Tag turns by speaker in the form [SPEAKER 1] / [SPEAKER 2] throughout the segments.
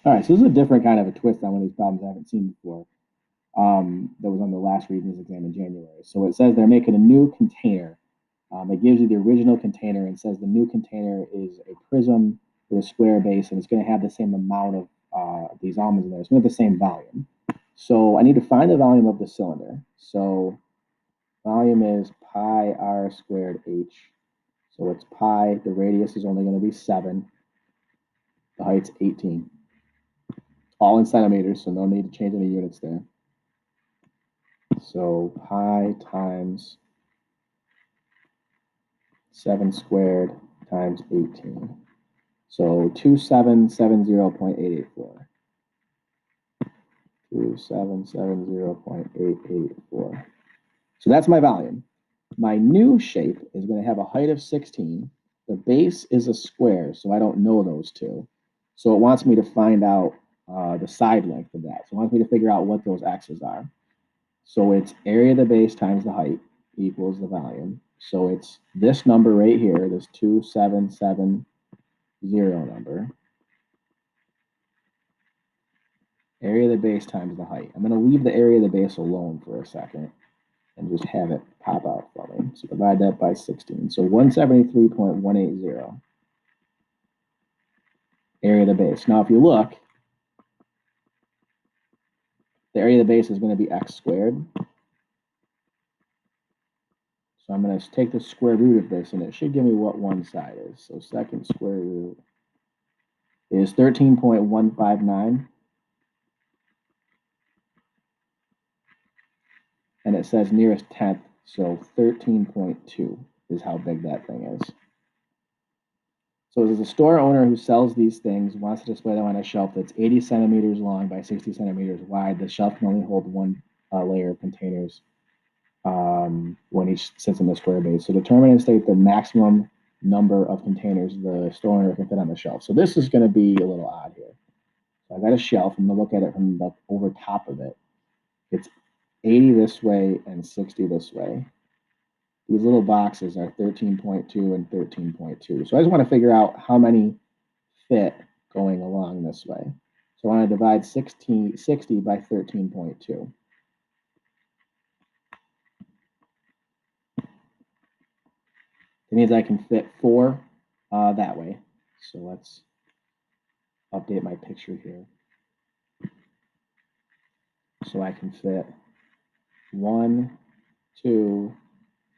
[SPEAKER 1] All right, so this is a different kind of a twist on one of these problems I haven't seen before. That was on the last Regents exam in January. So it says they're making a new container. It gives you the original container and says the new container is a prism with a square base, and it's going to have the same amount of these almonds in there. It's going to have the same volume. So I need to find the volume of the cylinder. So volume is pi r squared h. So it's pi. The radius is only going to be 7. The height's 18. All in centimeters, so no need to change any units there. So pi times 7 squared times 18. So 2770.884. 2770.884. So that's my volume. My new shape is going to have a height of 16. The base is a square, so I don't know those two. So it wants me to find out the side length of that. So it wants me to figure out what those x's are. So it's area of the base times the height equals the volume. So it's this number right here, this 2770 number. Area of the base times the height. I'm going to leave the area of the base alone for a second and just have it pop out for me. So divide that by 16. So 173.180. Area of the base. Now, if you look, the area of the base is going to be x squared. So I'm going to take the square root of this, and it should give me what one side is. So second square root is 13.159. And it says nearest tenth, so 13.2 is how big that thing is. So there's a store owner who sells these things, wants to display them on a shelf that's 80 centimeters long by 60 centimeters wide. The shelf can only hold one layer of containers when each sits in the square base. So determine and state the maximum number of containers the store owner can fit on the shelf. So this is going to be a little odd here. So I got a shelf. I'm going to look at it from the over top of it. It's 80 this way and 60 this way. These little boxes are 13.2 and 13.2. So I just want to figure out how many fit going along this way. So I want to divide 60 by 13.2. It means I can fit 4 that way. So let's update my picture here. So I can fit 1, 2,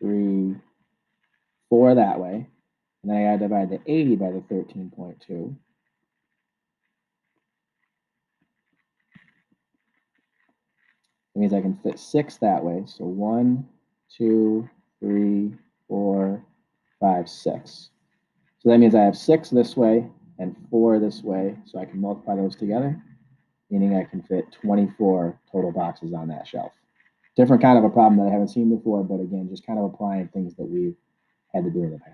[SPEAKER 1] 3, 4 that way. And then I gotta divide the 80 by the 13.2. It means I can fit 6 that way. So 1, 2, 3, 4, 5, 6. So that means I have 6 this way and 4 this way. So I can multiply those together, meaning I can fit 24 total boxes on that shelf. Different kind of a problem that I haven't seen before, but again, just kind of applying things that we've had to do in the past.